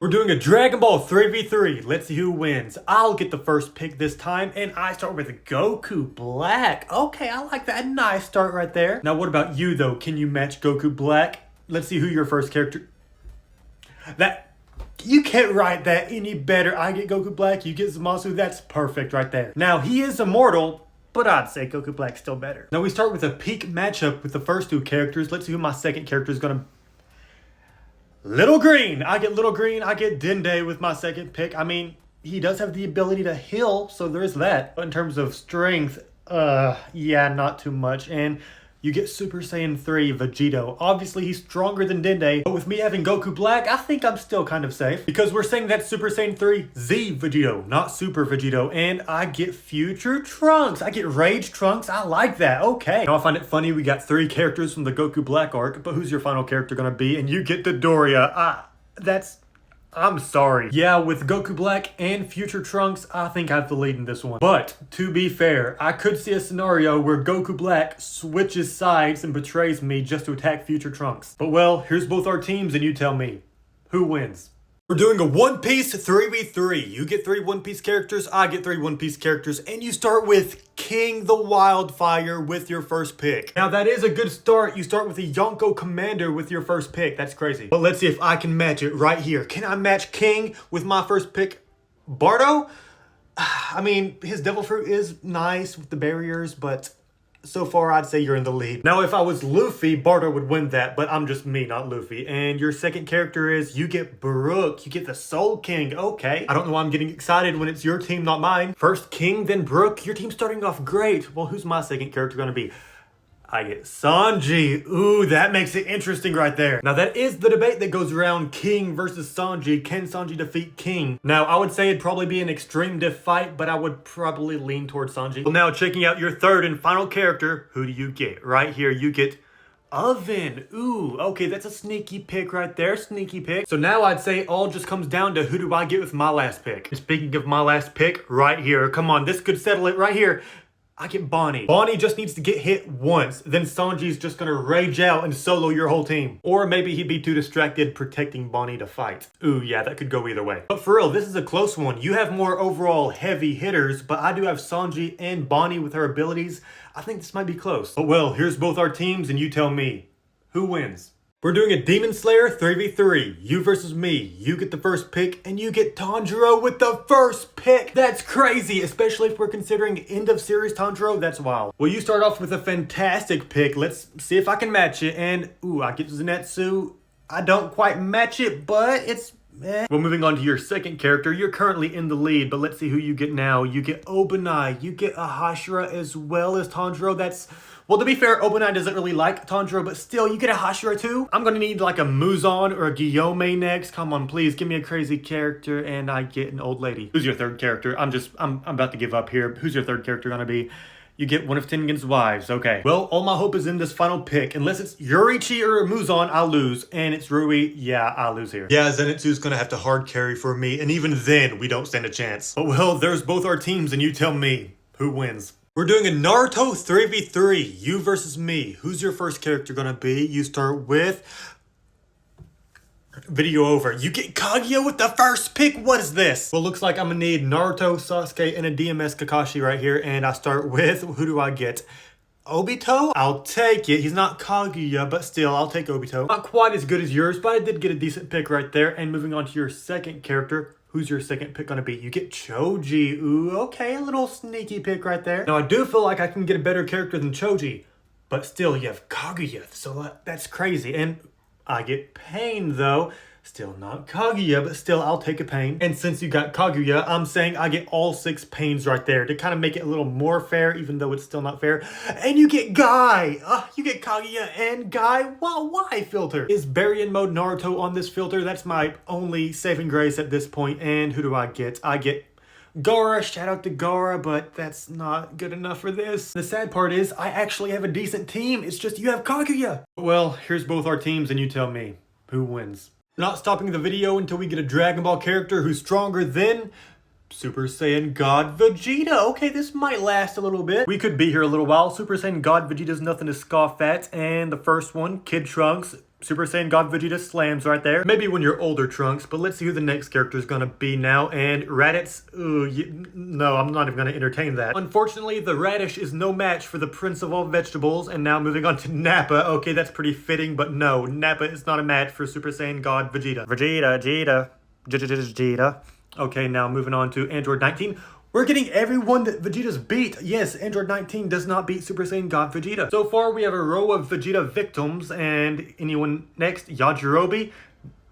We're doing a Dragon Ball 3v3. Let's see who wins. I'll get the first pick this time, and I start with Goku Black. Okay, I like that. Nice start right there. Now, what about you, though? Can you match Goku Black? Let's see who your first character... You can't write that any better. I get Goku Black, you get Zamasu. That's perfect right there. Now, he is immortal, but I'd say Goku Black's still better. Now, we start with a peak matchup with the first two characters. Let's see who my second character is going to... Little Green. I get Little Green. I get Dende with my second pick. I mean, he does have the ability to heal, so there is that. But in terms of strength, yeah, not too much. And you get Super Saiyan 3 Vegeta. Obviously, he's stronger than Dende. But with me having Goku Black, I think I'm still kind of safe. Because we're saying that Super Saiyan 3 Z Vegeta, not Super Vegeta. And I get Future Trunks. I get Rage Trunks. I like that. Okay. Now I find it funny we got 3 characters from the Goku Black arc. But who's your final character going to be? And you get Dodoria. I'm sorry. Yeah, with Goku Black and Future Trunks, I think I have the lead in this one. But, to be fair, I could see a scenario where Goku Black switches sides and betrays me just to attack Future Trunks. But well, here's both our teams and you tell me, who wins? We're doing a One Piece 3v3. You get 3 One Piece characters, I get 3 One Piece characters, and you start with King the Wildfire with your first pick. Now that is a good start. You start with a Yonko Commander with your first pick. That's crazy. But let's see if I can match it right here. Can I match King with my first pick? Bardo? I mean, his Devil Fruit is nice with the barriers, but... so far, I'd say you're in the lead. Now, if I was Luffy, Bardo would win that, but I'm just me, not Luffy. And your second character is, you get Brook. You get the Soul King. Okay. I don't know why I'm getting excited when it's your team, not mine. First King, then Brook. Your team's starting off great. Well, who's my second character gonna be? I get Sanji. Ooh, that makes it interesting right there. Now, that is the debate that goes around King versus Sanji. Can Sanji defeat King? Now, I would say it'd probably be an extreme diff fight, but I would probably lean towards Sanji. Well, now, checking out your third and final character, who do you get? Right here, you get Oven. Ooh, okay, that's a sneaky pick right there. Sneaky pick. So now I'd say all just comes down to who do I get with my last pick. And speaking of my last pick, right here, come on, this could settle it right here. I get Bonnie. Bonnie just needs to get hit once. Then Sanji's just gonna rage out and solo your whole team. Or maybe he'd be too distracted protecting Bonnie to fight. Ooh, yeah, that could go either way. But for real, this is a close one. You have more overall heavy hitters, but I do have Sanji and Bonnie with her abilities. I think this might be close. But well, here's both our teams and you tell me, who wins? We're doing a Demon Slayer 3v3. You versus me. You get the first pick, and you get Tanjiro with the first pick. That's crazy, especially if we're considering end of series Tanjiro. That's wild. Well, you start off with a fantastic pick. Let's see if I can match it. And, ooh, I get Zenitsu. I don't quite match it, but it's... Well, moving on to your second character, you're currently in the lead, but let's see who you get now. You get Obanai, you get a Hashira as well as Tanjiro. That's, well, to be fair, Obanai doesn't really like Tanjiro, but still, you get a Hashira too. I'm gonna need like a Muzan or a Guillaume next. Come on, please, give me a crazy character, and I get an old lady. Who's your third character? I'm about to give up here. Who's your third character gonna be? You get one of Tengen's wives. Okay. Well, all my hope is in this final pick. Unless it's Yurichi or Muzan, I'll lose. And it's Rui. Yeah, I'll lose here. Yeah, Zenitsu's gonna have to hard carry for me. And even then, we don't stand a chance. But well, there's both our teams and you tell me, who wins? We're doing a Naruto 3v3. You versus me. Who's your first character gonna be? You start with... Video over. You get Kaguya with the first pick. What is this? Well, looks like I'm gonna need Naruto, Sasuke, and a DMS Kakashi right here. And I start with, who do I get? Obito? I'll take it. He's not Kaguya, but still, I'll take Obito. Not quite as good as yours, but I did get a decent pick right there. And moving on to your second character, who's your second pick gonna be? You get Choji. Ooh, okay, a little sneaky pick right there. Now, I do feel like I can get a better character than Choji, but still, you have Kaguya, so that's crazy. And I get Pain, though. Still not Kaguya, but still, I'll take a Pain. And since you got Kaguya, I'm saying I get all 6 Pains right there to kind of make it a little more fair, even though it's still not fair. And you get Guy! You get Kaguya and Guy. Well, why filter? Is Baryon Mode Naruto on this filter? That's my only saving grace at this point. And who do I get? I get Gaara. Shout out to Gaara, but that's not good enough for this. The sad part is I actually have a decent team. It's just you have Kaguya. Well, here's both our teams and you tell me who wins. Not stopping the video until we get a Dragon Ball character who's stronger than Super Saiyan God Vegeta. Okay, this might last a little bit. We could be here a little while. Super Saiyan God Vegeta's nothing to scoff at. And the first one, Kid Trunks. Super Saiyan God Vegeta slams right there. Maybe when you're older, Trunks, but let's see who the next character is gonna be now. And Raditz, no, I'm not even gonna entertain that. Unfortunately, the radish is no match for the Prince of all vegetables. And now moving on to Nappa. Okay, that's pretty fitting, but no, Nappa is not a match for Super Saiyan God Vegeta. Vegeta. Okay, now moving on to Android 19. We're getting everyone that Vegeta's beat. Yes, Android 19 does not beat Super Saiyan God Vegeta. So far, we have a row of Vegeta victims, and anyone next? Yajirobe.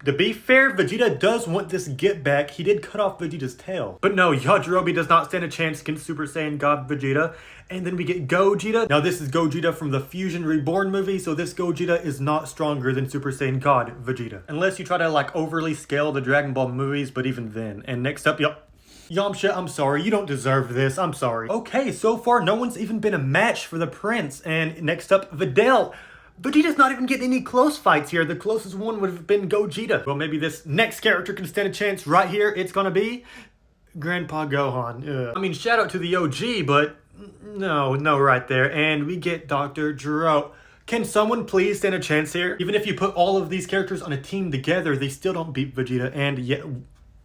To be fair, Vegeta does want this get back. He did cut off Vegeta's tail. But no, Yajirobe does not stand a chance against Super Saiyan God Vegeta. And then we get Gogeta. Now this is Gogeta from the Fusion Reborn movie, so this Gogeta is not stronger than Super Saiyan God Vegeta. Unless you try to like overly scale the Dragon Ball movies, but even then. And next up, Yamcha, I'm sorry, you don't deserve this, I'm sorry. Okay, so far no one's even been a match for the Prince. And next up, Videl. Vegeta's not even getting any close fights here. The closest one would have been Gogeta. Well, maybe this next character can stand a chance right here. It's gonna be Grandpa Gohan. I mean, shout out to the OG, but no right there. And we get Dr. Gero. Can someone please stand a chance here? Even if you put all of these characters on a team together, they still don't beat Vegeta. And yeah,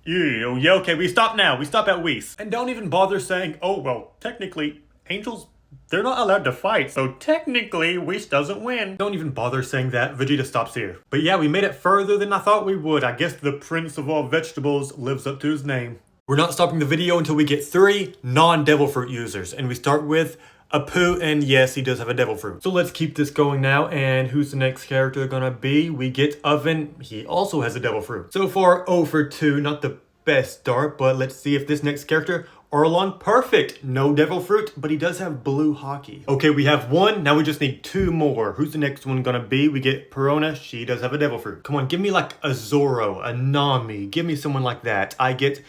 okay, we stop now. We stop at Whis. And don't even bother saying, oh, well, technically, angels, they're not allowed to fight, so technically, Whis doesn't win. Don't even bother saying that. Vegeta stops here. But yeah, we made it further than I thought we would. I guess the Prince of all vegetables lives up to his name. We're not stopping the video until we get 3 non-Devil Fruit users. And we start with Apu, and yes, he does have a Devil Fruit. So let's keep this going now. And who's the next character gonna be? We get Oven. He also has a Devil Fruit. So far, 0 for 2. Not the best start, but let's see if this next character, Orlon, perfect. No Devil Fruit, but he does have blue haki. Okay, we have 1. Now we just need 2 more. Who's the next one gonna be? We get Perona. She does have a Devil Fruit. Come on, give me like a Zoro, a Nami. Give me someone like that. I get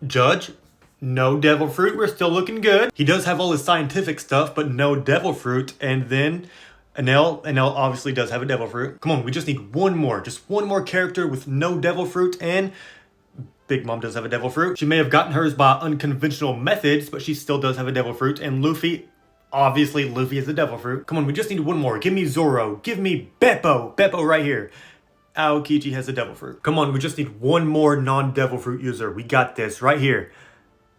Judge. No Devil Fruit. We're still looking good. He does have all his scientific stuff, but no Devil Fruit. And then Enel obviously does have a Devil Fruit. Come on, we just need 1 more. Just 1 more character with no Devil Fruit, and Big Mom does have a Devil Fruit. She may have gotten hers by unconventional methods, but she still does have a Devil Fruit. And Luffy, obviously Luffy has a Devil Fruit. Come on, we just need 1 more. Give me Zoro. Give me Beppo. Beppo right here. Aokiji has a Devil Fruit. Come on, we just need 1 more non-Devil Fruit user. We got this right here.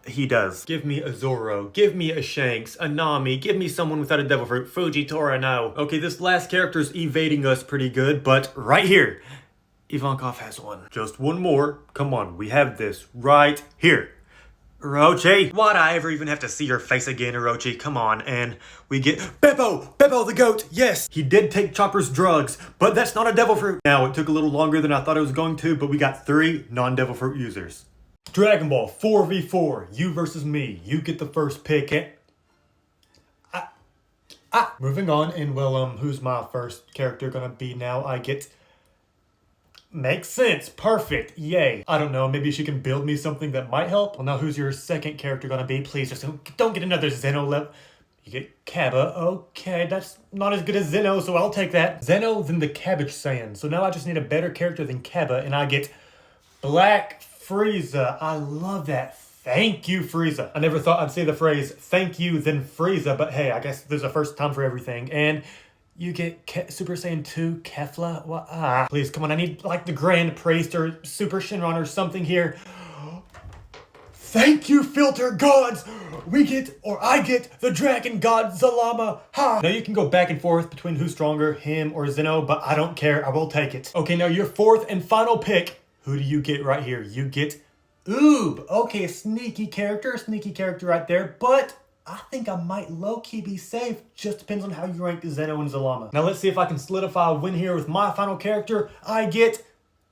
He does. Give me a Zoro. Give me a Shanks. A Nami. Give me someone without a Devil Fruit. Fujitora, no. Okay, this last character is evading us pretty good, but right here, Ivankov has 1. Just 1 more. Come on, we have this right here. Orochi. Why'd I ever even have to see your face again, Orochi? Come on. And we get Beppo! Beppo the goat! Yes! He did take Chopper's drugs, but that's not a Devil Fruit. Now, it took a little longer than I thought it was going to, but we got 3 non-Devil Fruit users. Dragon Ball 4v4. You versus me. You get the first pick. Moving on, and well, who's my first character gonna be now? I get... Makes sense. Perfect. Yay. I don't know. Maybe she can build me something that might help. Well, now who's your second character gonna be? Please just don't get another Zeno level. You get Kaba. Okay, that's not as good as Zeno, so I'll take that. Zeno, then the Cabbage Saiyan. So now I just need a better character than Kaba, and I get Black Frieza. I love that. Thank you, Frieza. I never thought I'd say the phrase, thank you, then Frieza, but hey, I guess there's a first time for everything. And you get Super Saiyan 2 Kefla. What? Please, come on. I need like the Grand Priest or Super Shenron or something here. Thank you, Filter Gods. I get the Dragon God Zalama. Ha! Now you can go back and forth between who's stronger, him or Zeno, but I don't care. I will take it. Okay, now your 4th and final pick. Who do you get right here? You get Oob. Okay, a sneaky character right there, but I think I might low-key be safe. Just depends on how you rank Zeno and Zalama. Now let's see if I can solidify a win here with my final character. I get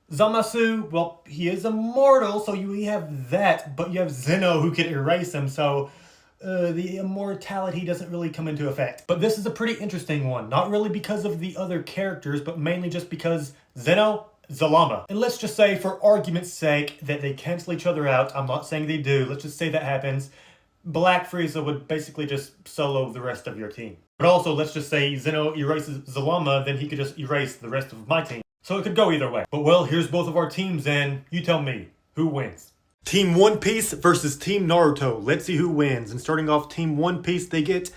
Zamasu. Well, he is immortal, so you have that, but you have Zeno who can erase him, so the immortality doesn't really come into effect. But this is a pretty interesting one. Not really because of the other characters, but mainly just because Zeno, Zalama. And let's just say, for argument's sake, that they cancel each other out. I'm not saying they do. Let's just say that happens. Black Frieza would basically just solo the rest of your team. But also, let's just say Zeno erases Zalama, then he could just erase the rest of my team. So it could go either way. But well, here's both of our teams, and you tell me, who wins? Team One Piece versus Team Naruto. Let's see who wins. And starting off Team One Piece, they get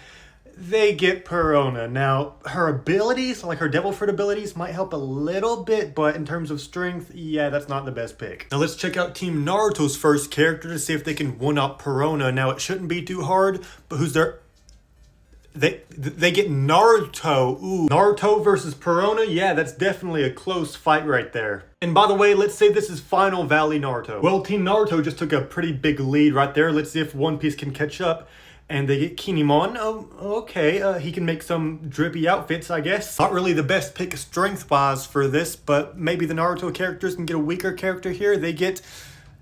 they get Perona. Now, her abilities, like her devil fruit abilities, might help a little bit, but in terms of strength, yeah, that's not the best pick. Now let's check out Team Naruto's first character to see if they can one-up Perona. Now, it shouldn't be too hard, but who's their... They get Naruto. Ooh, Naruto versus Perona. Yeah, that's definitely a close fight right there. And by the way, let's say this is Final Valley Naruto. Well, Team Naruto just took a pretty big lead right there. Let's see if One Piece can catch up. And they get Kinemon. Oh, okay. He can make some drippy outfits, I guess. Not really the best pick strength-wise for this, but maybe the Naruto characters can get a weaker character here. They get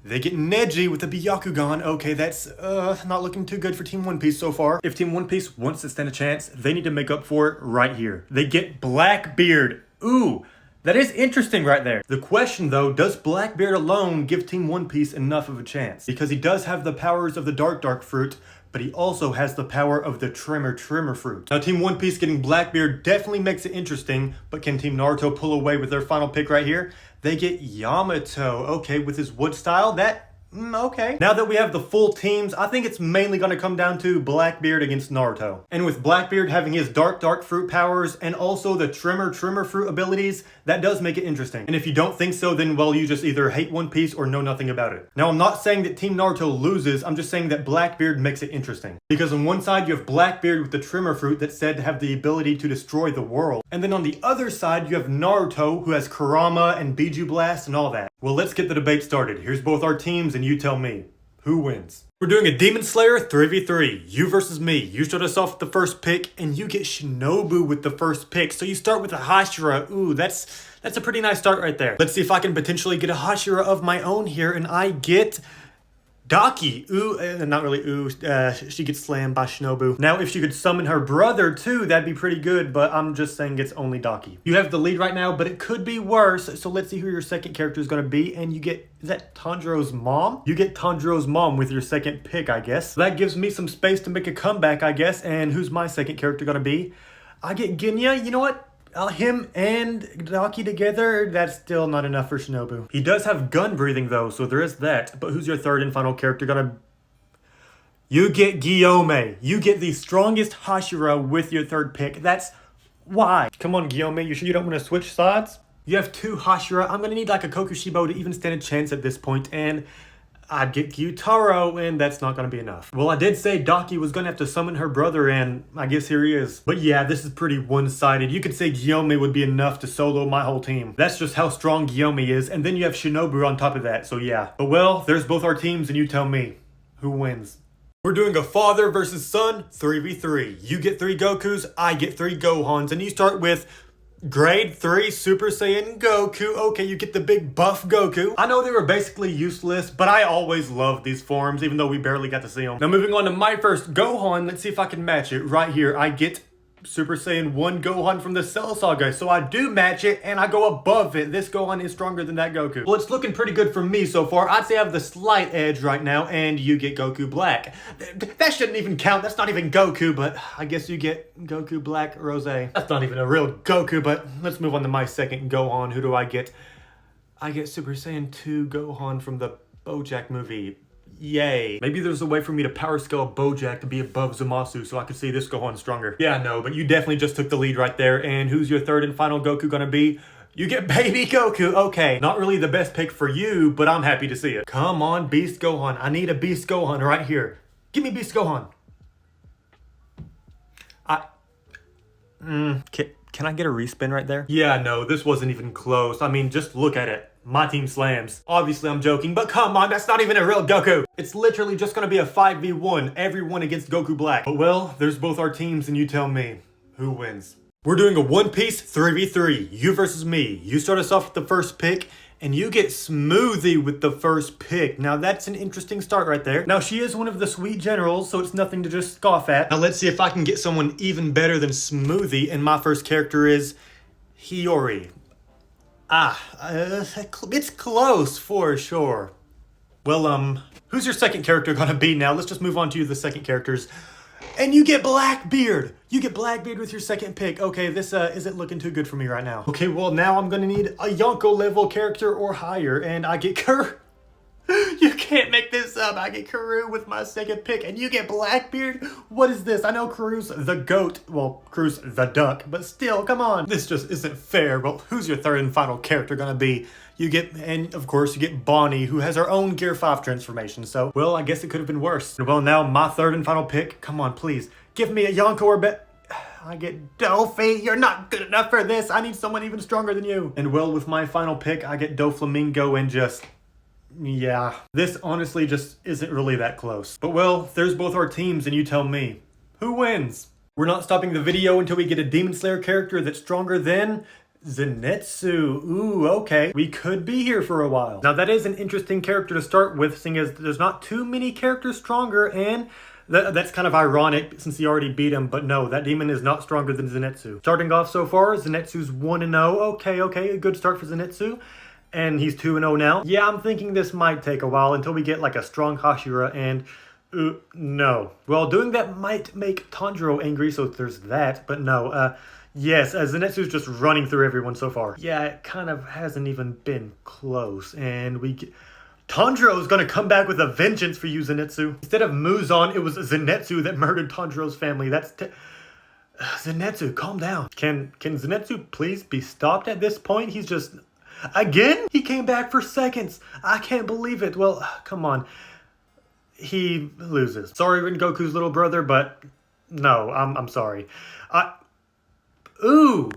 Neji with the Byakugan. Okay, that's not looking too good for Team One Piece so far. If Team One Piece wants to stand a chance, they need to make up for it right here. They get Blackbeard. Ooh, that is interesting right there. The question though, does Blackbeard alone give Team One Piece enough of a chance? Because he does have the powers of the Dark fruit, but he also has the power of the Tremor fruit. Now, Team One Piece getting Blackbeard definitely makes it interesting, but can Team Naruto pull away with their final pick right here? They get Yamato. Okay, with his wood style, okay. Now that we have the full teams, I think it's mainly going to come down to Blackbeard against Naruto. And with Blackbeard having his dark fruit powers and also the Tremor fruit abilities, that does make it interesting. And if you don't think so, then well, you just either hate One Piece or know nothing about it. Now, I'm not saying that Team Naruto loses, I'm just saying that Blackbeard makes it interesting. Because on one side, you have Blackbeard with the Tremor fruit that's said to have the ability to destroy the world. And then on the other side, you have Naruto, who has Kurama and Biju Blast and all that. Well, let's get the debate started. Here's both our teams, and you tell me, who wins? We're doing a Demon Slayer 3v3, you versus me. You start us off with the first pick, and you get Shinobu with the first pick. So you start with a Hashira. Ooh, that's a pretty nice start right there. Let's see if I can potentially get a Hashira of my own here, and I get Daki. Ooh, not really ooh. She gets slammed by Shinobu. Now, if she could summon her brother too, that'd be pretty good, but I'm just saying it's only Daki. You have the lead right now, but it could be worse. So let's see who your second character is going to be. And you get, is that Tanjiro's mom? You get Tanjiro's mom with your second pick, I guess. So that gives me some space to make a comeback, I guess. And who's my second character going to be? I get Genya. You know what? Him and Daki together, that's still not enough for Shinobu. He does have gun breathing though, so there is that. But who's your third and final character gonna... You get Guillaume. You get the strongest Hashira with your third pick. That's why. Come on, Guillaume, you sure you don't want to switch sides? You have two Hashira. I'm gonna need like a Kokushibo to even stand a chance at this point, and I'd get Gyutaro, and that's not going to be enough. Well, I did say Daki was going to have to summon her brother, and I guess here he is. But yeah, this is pretty one-sided. You could say Guillaume would be enough to solo my whole team. That's just how strong Guillaume is, and then you have Shinobu on top of that, so yeah. But well, there's both our teams, and you tell me, who wins? We're doing a father versus son 3v3. You get 3 Gokus, I get 3 Gohans, and you start with Grade 3 Super Saiyan Goku. Okay, you get the big buff Goku. I know they were basically useless, but I always loved these forms, even though we barely got to see them. Now moving on to my first Gohan, let's see if I can match it. Right here, I get Super Saiyan 1 Gohan from the Cell Saga. So I do match it, and I go above it. This Gohan is stronger than that Goku. Well, it's looking pretty good for me so far. I'd say I have the slight edge right now, and you get Goku Black. That shouldn't even count. That's not even Goku, but I guess you get Goku Black Rose. That's not even a real Goku, but let's move on to my second Gohan. Who do I get? I get Super Saiyan 2 Gohan from the BoJack movie. Yay. Maybe there's a way for me to power scale BoJack to be above Zamasu so I could see this Gohan stronger. Yeah, no, but you definitely just took the lead right there. And who's your third and final Goku gonna be? You get baby Goku. Okay, not really the best pick for you, but I'm happy to see it. Come on, Beast Gohan. I need a Beast Gohan right here. Give me Beast Gohan. Can I get a respin right there? Yeah, no, this wasn't even close. I mean, just look at it. My team slams. Obviously, I'm joking, but come on, that's not even a real Goku. It's literally just gonna be a 5v1, everyone against Goku Black. But well, there's both our teams, and you tell me, who wins? We're doing a One Piece 3v3, you versus me. You start us off with the first pick, and you get Smoothie with the first pick. Now, that's an interesting start right there. Now, she is one of the sweet generals, so it's nothing to just scoff at. Now, let's see if I can get someone even better than Smoothie, and my first character is Hiyori. It's close for sure. Well, who's your second character gonna be now? Let's just move on to the second characters. And you get Blackbeard. You get Blackbeard with your second pick. Okay, this isn't looking too good for me right now. Okay, well now I'm gonna need a Yonko level character or higher, and I get Kerr. You can't make this up? I get Karoo with my second pick, and you get Blackbeard? What is this? I know Karoo's the goat. Well, Karoo's the duck, but still, come on. This just isn't fair. Well, who's your third and final character gonna be? You get, and of course, you get Bonnie, who has her own Gear 5 transformation. So, well, I guess it could have been worse. Well, now my third and final pick. Come on, please. Give me a Yonko or I get Dofi. You're not good enough for this. I need someone even stronger than you. And well, with my final pick, I get Doflamingo and just... yeah. This honestly just isn't really that close. But well, there's both our teams and you tell me. Who wins? We're not stopping the video until we get a Demon Slayer character that's stronger than... Zenitsu. Ooh, okay. We could be here for a while. Now that is an interesting character to start with, seeing as there's not too many characters stronger, and that's kind of ironic since he already beat him, but no, that demon is not stronger than Zenitsu. Starting off so far, Zenitsu's 1-0. Okay, a good start for Zenitsu. And he's 2-0 now. Yeah, I'm thinking this might take a while until we get like a strong Hashira, and no. Well, doing that might make Tanjiro angry, so there's that, but no, yes, Zenitsu's just running through everyone so far. Yeah, it kind of hasn't even been close, and we get... Tanjiro's gonna come back with a vengeance for you, Zenitsu. Instead of Muzan, it was Zenitsu that murdered Tanjiro's family. That's... Zenitsu, calm down. Can Zenitsu please be stopped at this point? He's just... Again? He came back for seconds. I can't believe it. Well, come on. He loses. Sorry, Rengoku's little brother, but no, I'm sorry. Ooh.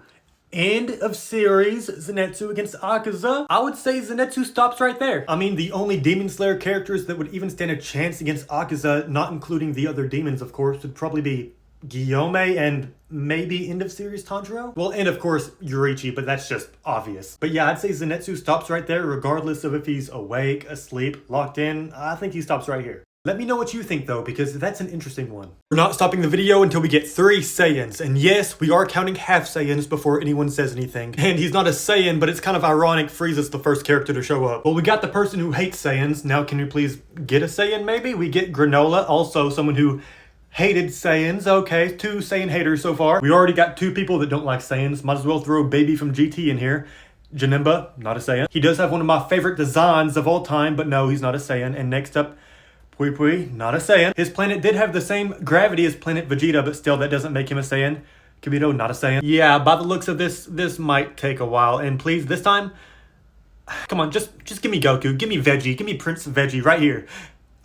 End of series, Zenitsu against Akaza. I would say Zenitsu stops right there. I mean, the only Demon Slayer characters that would even stand a chance against Akaza, not including the other demons, of course, would probably be Guillaume and maybe end of series Tanjiro? Well, and of course Yurichi, but that's just obvious. But yeah, I'd say Zenitsu stops right there regardless of if he's awake, asleep, locked in. I think he stops right here. Let me know what you think though, because that's an interesting one. We're not stopping the video until we get 3 Saiyans. And yes, we are counting half Saiyans before anyone says anything. And he's not a Saiyan, but it's kind of ironic Frieza's the first character to show up. Well, we got the person who hates Saiyans. Now can we please get a Saiyan maybe? We get Granola, also someone who hated Saiyans. Okay, 2 Saiyan haters so far. We already got 2 people that don't like Saiyans. Might as well throw Baby from GT in here. Janemba, not a Saiyan. He does have one of my favorite designs of all time, but no, he's not a Saiyan. And next up, Pui Pui, not a Saiyan. His planet did have the same gravity as planet Vegeta, but still that doesn't make him a Saiyan. Kibito, not a Saiyan. Yeah, by the looks of this might take a while. And please, this time, come on, just give me Goku, give me Veggie, give me Prince Veggie right here.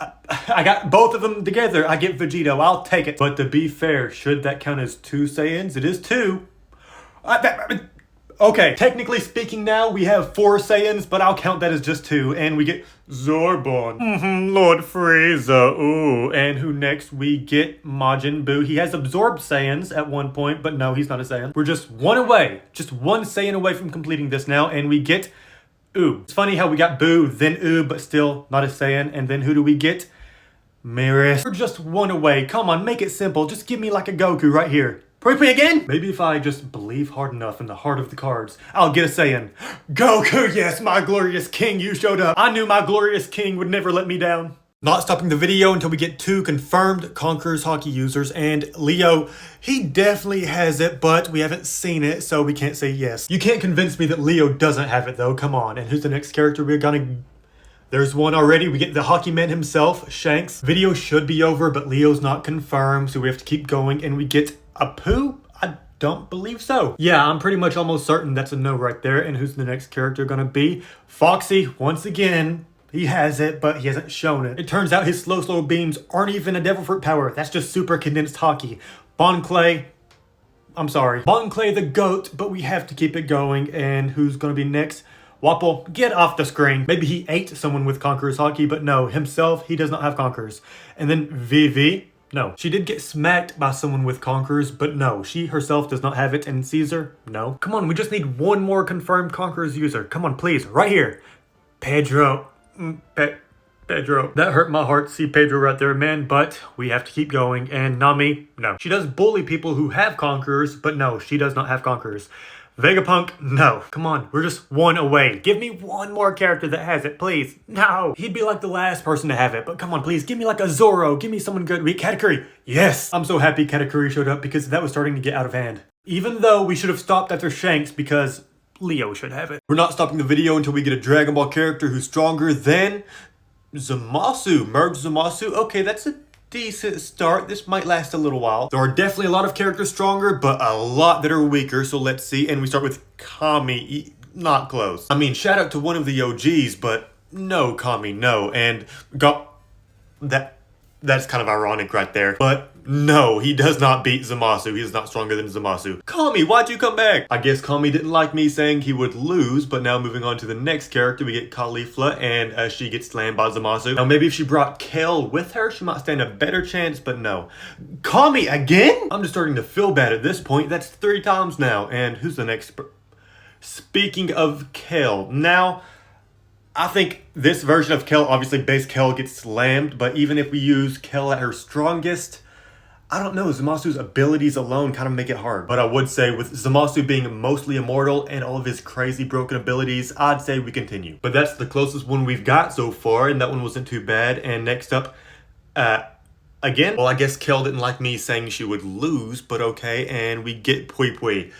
I got both of them together. I get Vegito, I'll take it. But to be fair, should that count as 2 Saiyans? It is 2. Okay, technically speaking now, we have 4 Saiyans, but I'll count that as just 2. And we get Zordon. Lord Frieza, ooh. And who next? We get Majin Buu. He has absorbed Saiyans at one point, but no, he's not a Saiyan. We're just 1 away. Just 1 Saiyan away from completing this now, and we get Ooh. It's funny how we got Buu, then Ooh, but still not a Saiyan. And then who do we get? Mirith. We're just 1 away. Come on, make it simple. Just give me like a Goku right here. Pui Pui again? Maybe if I just believe hard enough in the heart of the cards, I'll get a Saiyan. Goku, yes, my glorious king, you showed up. I knew my glorious king would never let me down. Not stopping the video until we get 2 confirmed Conquerors haki users, and Leo, he definitely has it, but we haven't seen it, so we can't say yes. You can't convince me that Leo doesn't have it though, come on. And who's the next character we're gonna... There's one already. We get the hockey man himself, Shanks. Video should be over, but Leo's not confirmed, so we have to keep going, and we get Apu? I don't believe so. Yeah, I'm pretty much almost certain that's a no right there. And who's the next character gonna be? Foxy, once again. He has it, but he hasn't shown it. It turns out his slow beams aren't even a devil fruit power. That's just super condensed hockey. Bon Clay, I'm sorry. Bon Clay the GOAT, but we have to keep it going. And who's gonna be next? Wapple, get off the screen. Maybe he ate someone with Conquerors haki, but no, himself, he does not have Conquerors. And then Vivi, no. She did get smacked by someone with Conquerors, but no, she herself does not have it. And Caesar, no. Come on, we just need 1 more confirmed Conquerors user. Come on, please, right here. Pedro. Pedro. That hurt my heart to see Pedro right there, man, but we have to keep going. And Nami, no. She does bully people who have Conquerors, but no, she does not have Conquerors. Vegapunk, no. Come on, we're just 1 away. Give me 1 more character that has it, please. No. He'd be like the last person to have it, but come on, please. Give me like a Zoro. Give me someone good. Katakuri. Yes. I'm so happy Katakuri showed up because that was starting to get out of hand. Even though we should have stopped after Shanks because Leo should have it. We're not stopping the video until we get a Dragon Ball character who's stronger than Zamasu, merge Zamasu. Okay, that's a decent start. This might last a little while. There are definitely a lot of characters stronger, but a lot that are weaker. So let's see. And we start with Kami. Not close. I mean, shout out to one of the OGs, but no, Kami, no. And that's kind of ironic right there. But no, he does not beat Zamasu. He is not stronger than Zamasu. Kami, why'd you come back? I guess Kami didn't like me saying he would lose, but now moving on to the next character, we get Caulifla, and she gets slammed by Zamasu. Now maybe if she brought Kel with her, she might stand a better chance, but no. Kami again? I'm just starting to feel bad at this point. That's 3 times now. And who's the next? Speaking of Kel, now I think this version of Kel, obviously base Kel gets slammed, but even if we use Kel at her strongest, I don't know, Zamasu's abilities alone kind of make it hard. But I would say with Zamasu being mostly immortal and all of his crazy broken abilities, I'd say we continue. But that's the closest one we've got so far, and that one wasn't too bad. And next up, again, well, I guess Kel didn't like me saying she would lose, but okay, and we get Pui Pui.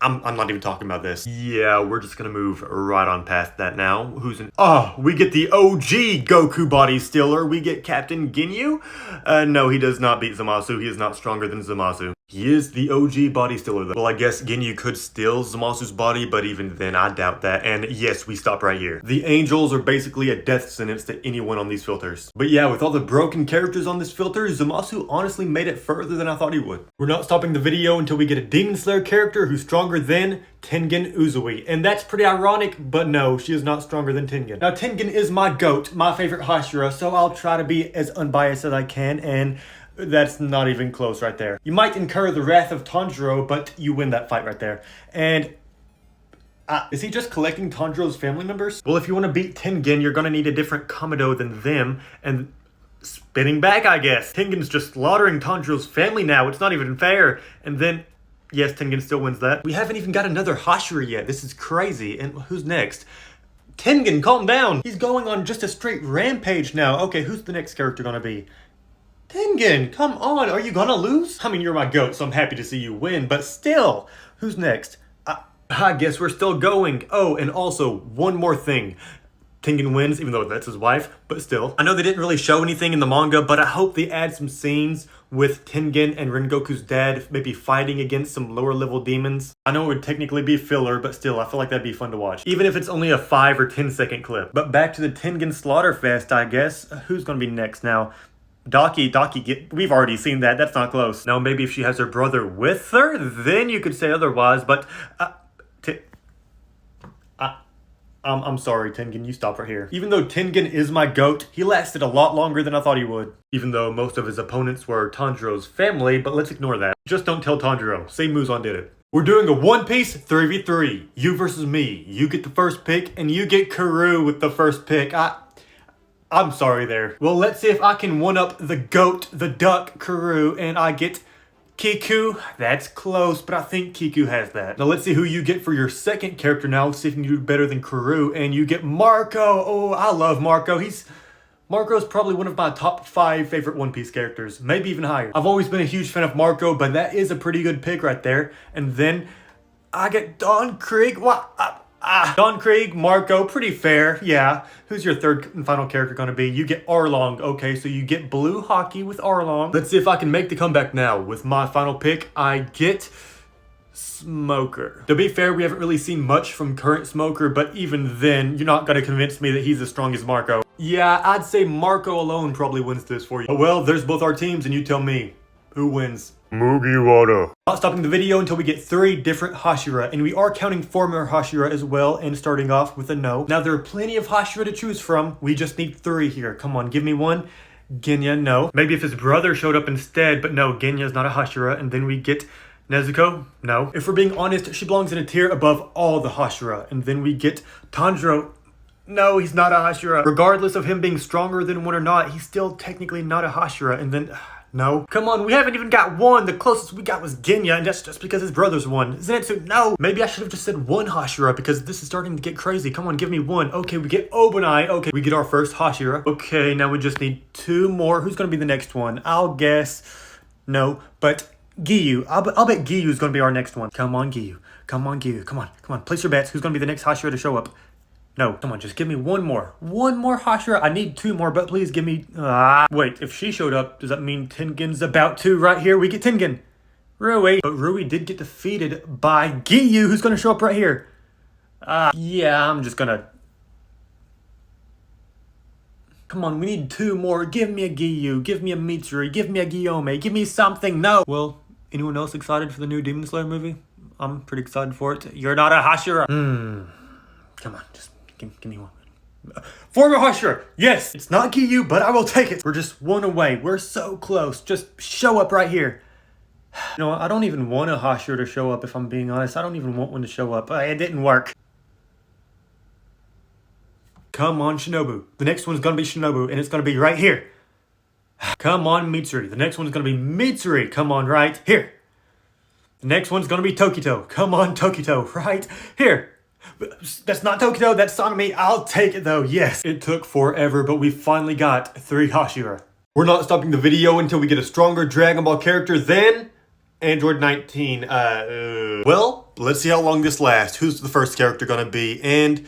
I'm not even talking about this. Yeah, we're just gonna move right on past that now. We get the OG Goku body stealer. We get Captain Ginyu. No, he does not beat Zamasu. He is not stronger than Zamasu. He is the OG body stealer though. Well, I guess Ginyu could steal Zamasu's body, but even then, I doubt that. And yes, we stop right here. The angels are basically a death sentence to anyone on these filters. But yeah, with all the broken characters on this filter, Zamasu honestly made it further than I thought he would. We're not stopping the video until we get a Demon Slayer character who's stronger than Tengen Uzui. And that's pretty ironic, but no, she is not stronger than Tengen. Now, Tengen is my GOAT, my favorite Hashira, so I'll try to be as unbiased as I can, and that's not even close right there. You might incur the wrath of Tanjiro, but you win that fight right there. And is he just collecting Tanjiro's family members? Well, if you want to beat Tengen, you're gonna need a different Kamado than them, and spinning back, I guess. Tengen's just slaughtering Tanjiro's family now. It's not even fair. And then, yes, Tengen still wins that. We haven't even got another Hashira yet. This is crazy. And who's next? Tengen, calm down. He's going on just a straight rampage now. Okay, who's the next character gonna be? Tengen, come on, are you gonna lose? I mean, you're my GOAT, so I'm happy to see you win, but still, who's next? I guess we're still going. Oh, and also, one more thing. Tengen wins, even though that's his wife, but still. I know they didn't really show anything in the manga, but I hope they add some scenes with Tengen and Rengoku's dad maybe fighting against some lower level demons. I know it would technically be filler, but still, I feel like that'd be fun to watch. Even if it's only a 5 or 10 second clip. But back to the Tengen Slaughterfest, I guess. Who's gonna be next now? Daki, we've already seen that. That's not close. Now, maybe if she has her brother with her, then you could say otherwise, but I'm sorry, Tengen, you stop right here. Even though Tengen is my GOAT, he lasted a lot longer than I thought he would. Even though most of his opponents were Tanjiro's family, but let's ignore that. Just don't tell Tanjiro. Say Muzan did it. We're doing a One Piece 3v3. You versus me. You get the first pick, and you get Karoo with the first pick. I'm sorry there. Well, let's see if I can one-up the GOAT, the duck, Karoo, and I get Kiku. That's close, but I think Kiku has that. Now let's see who you get for your second character now. Let's see if you can do better than Karoo, and you get Marco. Oh, I love Marco. Marco's probably one of my top 5 favorite One Piece characters, maybe even higher. I've always been a huge fan of Marco, but that is a pretty good pick right there. And then I get Don Krieg. Don Krieg, Marco, pretty fair, yeah. Who's your third and final character gonna be? You get Arlong. Okay, so you get blue haki with Arlong. Let's see if I can make the comeback now. With my final pick, I get Smoker. To be fair, we haven't really seen much from current Smoker, but even then, you're not gonna convince me that he's as strong as Marco. Yeah, I'd say Marco alone probably wins this for you. Oh well, there's both our teams, and you tell me, who wins? Mugiwara. Not stopping the video until we get 3 different Hashira, and we are counting former Hashira as well, and starting off with a no. Now there are plenty of Hashira to choose from, we just need 3 here. Come on, give me one. Genya, no. Maybe if his brother showed up instead, but no, Genya's not a Hashira, and then we get Nezuko, no. If we're being honest, she belongs in a tier above all the Hashira, and then we get Tanjiro. No, he's not a Hashira. Regardless of him being stronger than one or not, he's still technically not a Hashira, and then no. Come on, we haven't even got one. The closest we got was Genya, and that's just because his brother's one. Zenitsu, no. Maybe I should have just said one Hashira because this is starting to get crazy. Come on, give me one. Okay, we get Obanai. Okay, we get our first Hashira. Okay, now we just need 2 more. Who's gonna be the next one? I'll guess no, but Giyu. I'll bet Giyu's gonna be our next one. Come on, Giyu. Come on, Giyu. Come on. Place your bets. Who's gonna be the next Hashira to show up? No, come on, just give me one more. One more Hashira. I need 2 more, but please give me... Wait, if she showed up, does that mean Tengen's about to? Right here, we get Tengen. Rui. But Rui did get defeated by Giyu, who's going to show up right here. Yeah, I'm just going to... Come on, we need 2 more. Give me a Giyu, give me a Mitsuri, give me a Guillaume, give me something. No. Well, anyone else excited for the new Demon Slayer movie? I'm pretty excited for it. You're not a Hashira. Come on, just give me one. Former Hashira. Yes, it's not Giyu, but I will take it. We're just 1 away. We're so close. Just show up right here. You know, I don't even want a Hashira to show up, if I'm being honest. I don't even want one to show up. It didn't work. Come on, Shinobu. The next one's gonna be Shinobu, and it's gonna be right here. Come on, Mitsuri. The next one's gonna be Mitsuri. Come on, right here. The next one's gonna be Tokito. Come on, Tokito, right here. That's not Tokito, that's Sanemi. I'll take it though, yes. It took forever, but we finally got 3 Hashira. We're not stopping the video until we get a stronger Dragon Ball character than Android 19. Well, let's see how long this lasts. Who's the first character gonna be? And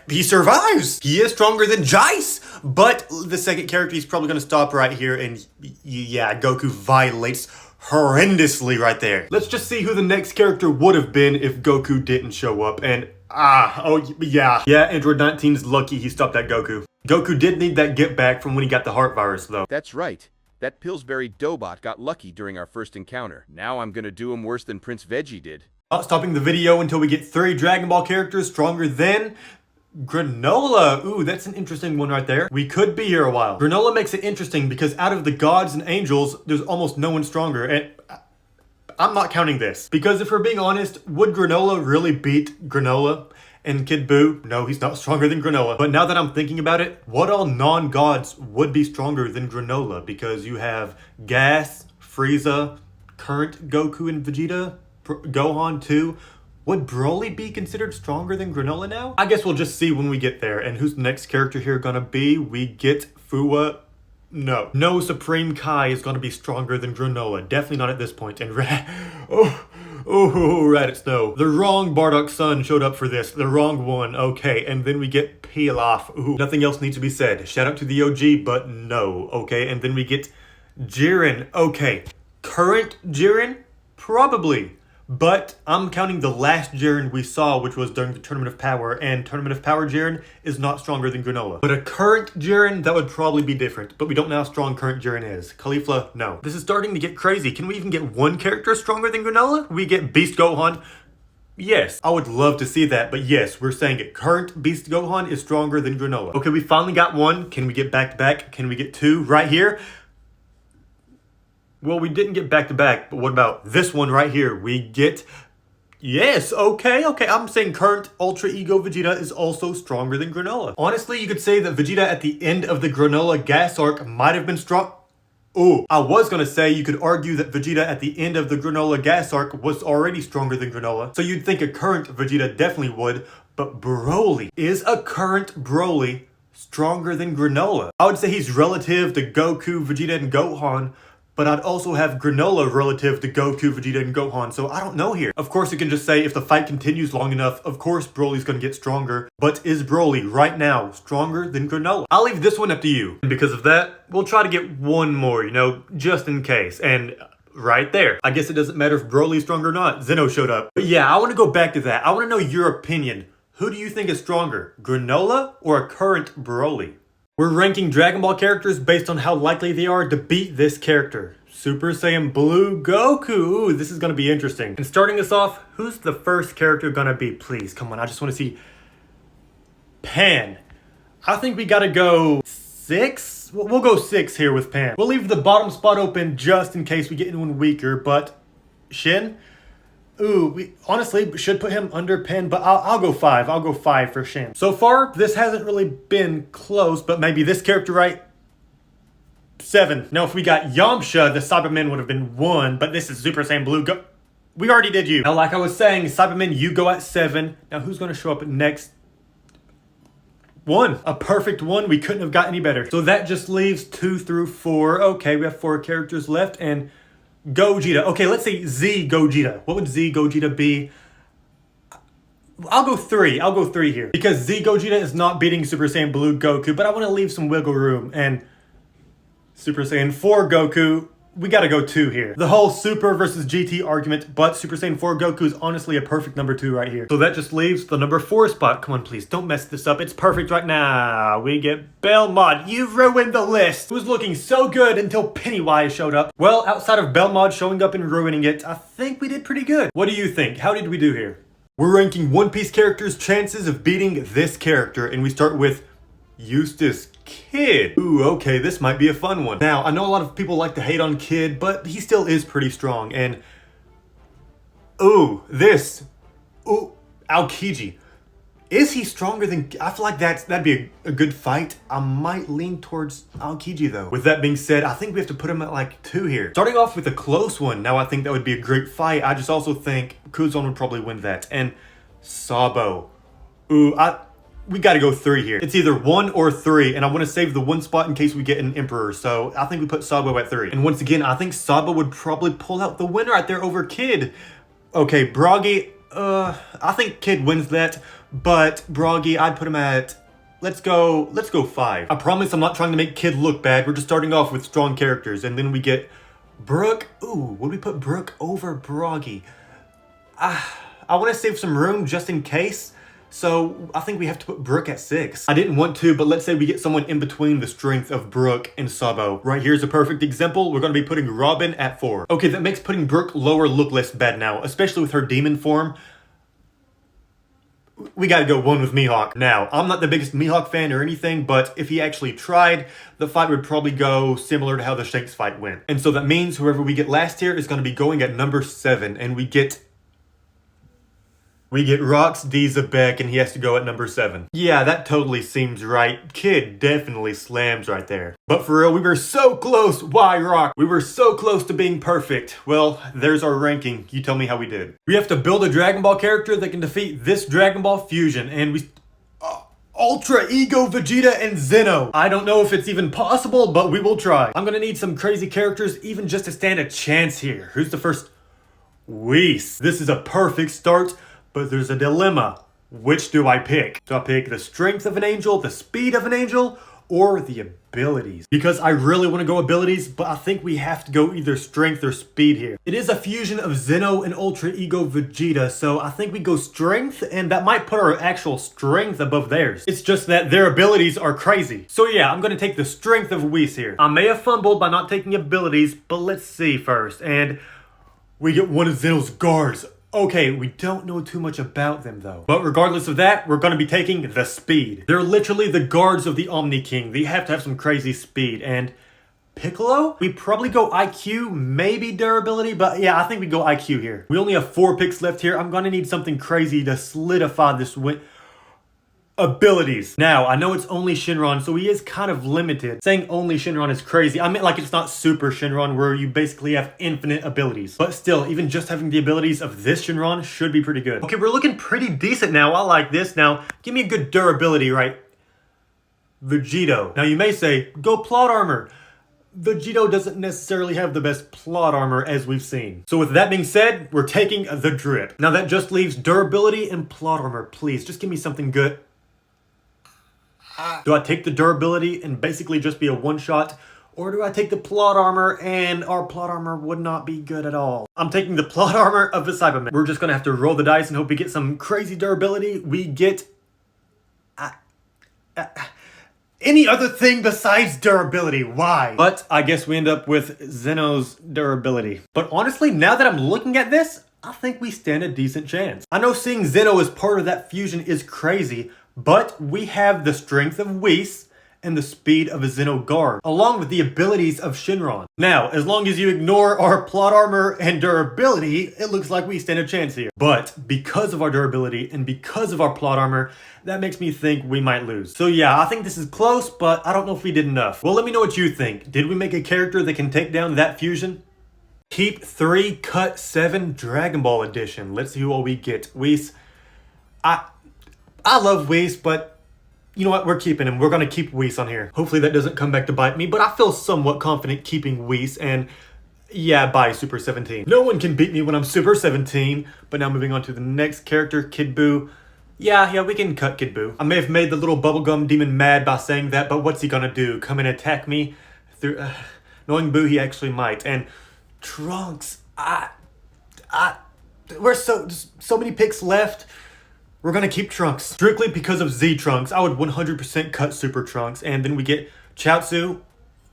he survives. He is stronger than Jais, but the second character he's probably gonna stop right here, and yeah, Goku violates horrendously right there. Let's just see who the next character would have been if Goku didn't show up. And yeah, Android 19 is lucky he stopped that Goku. Goku did need that get back from when he got the heart virus though. That's right. That Pillsbury Doughbot got lucky during our first encounter. Now I'm gonna do him worse than Prince Veggie did. Not stopping the video until we get 3 Dragon Ball characters stronger than Granola. Ooh, that's an interesting one right there. We could be here a while. Granola makes it interesting because out of the gods and angels, there's almost no one stronger. And I'm not counting this. Because if we're being honest, would Granola really beat Granola and Kid Buu? No, he's not stronger than Granola. But now that I'm thinking about it, what all non-gods would be stronger than Granola? Because you have Gas, Frieza, current Goku and Vegeta, Gohan too. Would Broly be considered stronger than Granola now? I guess we'll just see when we get there. And who's the next character here gonna be? We get Fuwa. No Supreme Kai is gonna be stronger than Granola. Definitely not at this point. And Raditz, no. The wrong Bardock son showed up for this. The wrong one. Okay, and then we get Pilaf. Ooh, nothing else needs to be said. Shout out to the OG, but no. Okay, and then we get Jiren. Okay, current Jiren? Probably. But I'm counting the last Jiren we saw, which was during the Tournament of Power, and Tournament of Power Jiren is not stronger than Granola. But a current Jiren, that would probably be different. But we don't know how strong current Jiren is. Caulifla, no. This is starting to get crazy. Can we even get one character stronger than Granola? We get Beast Gohan. Yes, I would love to see that, but yes, we're saying it. Current Beast Gohan is stronger than Granola. Okay, we finally got one. Can we get back-to-back? Can we get 2 right here? Well, we didn't get back-to-back, but what about this one right here? We get... Yes, okay. I'm saying current Ultra Ego Vegeta is also stronger than Granola. Honestly, you could say that Vegeta at the end of the Granola gas arc might have been strong... Oh, I was gonna say you could argue that Vegeta at the end of the Granola gas arc was already stronger than Granola. So you'd think a current Vegeta definitely would, but Broly. Is a current Broly stronger than Granola? I would say he's relative to Goku, Vegeta, and Gohan, but I'd also have Granola relative to Goku, Vegeta, and Gohan, so I don't know here. Of course, you can just say if the fight continues long enough, of course Broly's gonna get stronger, but is Broly right now stronger than Granola? I'll leave this one up to you. And because of that, we'll try to get one more, you know, just in case. And right there. I guess it doesn't matter if Broly's stronger or not. Zeno showed up. But yeah, I want to go back to that. I want to know your opinion. Who do you think is stronger, Granola or a current Broly? We're ranking Dragon Ball characters based on how likely they are to beat this character. Super Saiyan Blue Goku. Ooh, this is going to be interesting. And starting us off, who's the first character going to be? Please, come on. I just want to see Pan. I think we got to go 6. We'll go 6 here with Pan. We'll leave the bottom spot open just in case we get anyone weaker, but Shin? Ooh, we honestly should put him under Pan, but I'll go 5. I'll go 5 for Shin. So far, this hasn't really been close, but maybe this character, right? 7. Now, if we got Yamcha, the Cyberman would have been 1, but this is Super Saiyan Blue. We already did you. Now, like I was saying, Cyberman, you go at 7. Now, who's going to show up next? 1. A perfect 1. We couldn't have got any better. So that just leaves 2 through 4. Okay, we have 4 characters left, and Gogeta. Okay, let's say Z Gogeta. What would Z Gogeta be? I'll go 3. I'll go 3 here. Because Z Gogeta is not beating Super Saiyan Blue Goku, but I want to leave some wiggle room. And Super Saiyan 4 Goku, we gotta go 2 here. The whole Super versus GT argument, but Super Saiyan 4 Goku is honestly a perfect number 2 right here. So that just leaves the number 4 spot. Come on, please, don't mess this up. It's perfect right now. We get Belmod. You've ruined the list. It was looking so good until Pennywise showed up. Well, outside of Belmod showing up and ruining it, I think we did pretty good. What do you think? How did we do here? We're ranking One Piece characters' chances of beating this character, and we start with Eustace Kid. Ooh, okay, this might be a fun one. Now, I know a lot of people like to hate on Kid, but he still is pretty strong, and ooh, Aokiji. Is he stronger than... I feel like that'd be a good fight. I might lean towards Aokiji, though. With that being said, I think we have to put him at like 2 here. Starting off with a close one, now I think that would be a great fight. I just also think Kuzan would probably win that. And Sabo. Ooh, we gotta go 3 here. It's either 1 or 3, and I want to save the 1 spot in case we get an Emperor, so I think we put Sabo at 3. And once again, I think Sabo would probably pull out the winner right there over Kid. Okay, Bragi, I think Kid wins that, but Bragi, I'd put him at, let's go 5. I promise I'm not trying to make Kid look bad. We're just starting off with strong characters, and then we get Brook. Ooh, would we put Brook over Bragi? I want to save some room just in case. So I think we have to put Brook at 6. I didn't want to, but let's say we get someone in between the strength of Brook and Sabo. Right here's a perfect example. We're going to be putting Robin at 4. Okay, that makes putting Brook lower look less bad now, especially with her demon form. We gotta go 1 with Mihawk. Now, I'm not the biggest Mihawk fan or anything, but if he actually tried, the fight would probably go similar to how the Shanks fight went. And so that means whoever we get last here is going to be going at number 7, and we get Rox D. Zabek, and he has to go at number 7. Yeah, that totally seems right. Kid definitely slams right there. But for real, we were so close. Why, Rock? We were so close to being perfect. Well, there's our ranking. You tell me how we did. We have to build a Dragon Ball character that can defeat this Dragon Ball fusion, and we... Ultra Ego Vegeta and Zeno. I don't know if it's even possible, but we will try. I'm gonna need some crazy characters even just to stand a chance here. Who's the first? Whis. This is a perfect start. But there's a dilemma. Which do I pick? Do I pick the strength of an angel, the speed of an angel, or the abilities? Because I really want to go abilities, but I think we have to go either strength or speed here. It is a fusion of Zeno and Ultra Ego Vegeta, so I think we go strength, and that might put our actual strength above theirs. It's just that their abilities are crazy. So yeah, I'm going to take the strength of Whis here. I may have fumbled by not taking abilities, but let's see first. And we get one of Zeno's guards. Okay, we don't know too much about them though. But regardless of that, we're going to be taking the speed. They're literally the guards of the Omni King. They have to have some crazy speed. And Piccolo? We probably go IQ, maybe durability, but yeah, I think we go IQ here. We only have 4 picks left here. I'm going to need something crazy to solidify this win. Abilities. Now, I know it's only Shinron, so he is kind of limited. Saying only Shinron is crazy. I mean, like, it's not Super Shinron where you basically have infinite abilities. But still, even just having the abilities of this Shinron should be pretty good. Okay, we're looking pretty decent now. I like this. Now, give me a good durability, right? Vegito. Now, you may say, go plot armor. Vegito doesn't necessarily have the best plot armor as we've seen. So with that being said, we're taking the drip. Now, that just leaves durability and plot armor. Please, just give me something good. Do I take the durability and basically just be a one-shot? Or do I take the plot armor and our plot armor would not be good at all? I'm taking the plot armor of the Cyberman. We're just going to have to roll the dice and hope we get some crazy durability. We get... any other thing besides durability. Why? But I guess we end up with Zeno's durability. But honestly, now that I'm looking at this, I think we stand a decent chance. I know seeing Zeno as part of that fusion is crazy, but we have the strength of Whis and the speed of a Zeno guard, along with the abilities of Shinron. Now, as long as you ignore our plot armor and durability, it looks like we stand a chance here. But because of our durability and because of our plot armor, that makes me think we might lose. So yeah, I think this is close, but I don't know if we did enough. Well, let me know what you think. Did we make a character that can take down that fusion? Keep 3, cut 7, Dragon Ball edition. Let's see what we get. Whis. I love Whis, but you know what? We're keeping him. We're going to keep Whis on here. Hopefully that doesn't come back to bite me, but I feel somewhat confident keeping Whis, and yeah, bye, Super 17. No one can beat me when I'm Super 17. But now moving on to the next character, Kid Buu. Yeah, we can cut Kid Buu. I may have made the little bubblegum demon mad by saying that, but what's he gonna do? Come and attack me? Through, knowing Buu, he actually might. And Trunks, we're so many picks left. We're gonna keep Trunks. Strictly because of Z Trunks, I would 100% cut Super Trunks. And then we get Chaozu.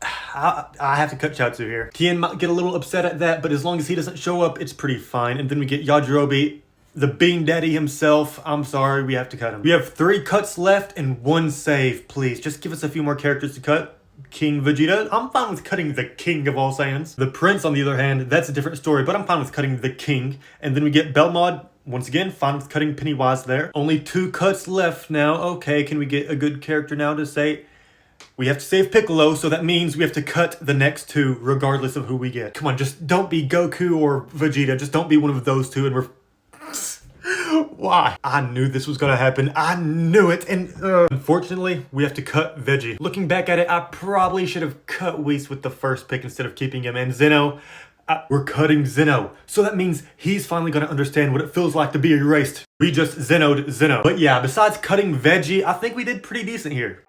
I have to cut Chaozu here. Tien might get a little upset at that, but as long as he doesn't show up, it's pretty fine. And then we get Yajirobe, the Bean Daddy himself. I'm sorry, we have to cut him. We have 3 cuts left and 1 save. Please, just give us a few more characters to cut. King Vegeta, I'm fine with cutting the king of all Saiyans. The Prince, on the other hand, that's a different story, but I'm fine with cutting the king. And then we get Belmod. Once again, fine with cutting Pennywise there. Only 2 cuts left now. Okay, can we get a good character now to say? We have to save Piccolo, so that means we have to cut the next 2 regardless of who we get. Come on, just don't be Goku or Vegeta. Just don't be one of those 2 and we're... Why? I knew this was gonna happen. I knew it. And unfortunately, we have to cut Veggie. Looking back at it, I probably should have cut Whis with the first pick instead of keeping him. And Zeno, we're cutting Zeno. So that means he's finally gonna understand what it feels like to be erased. We just Zeno'd Zeno. But yeah, besides cutting Veggie, I think we did pretty decent here.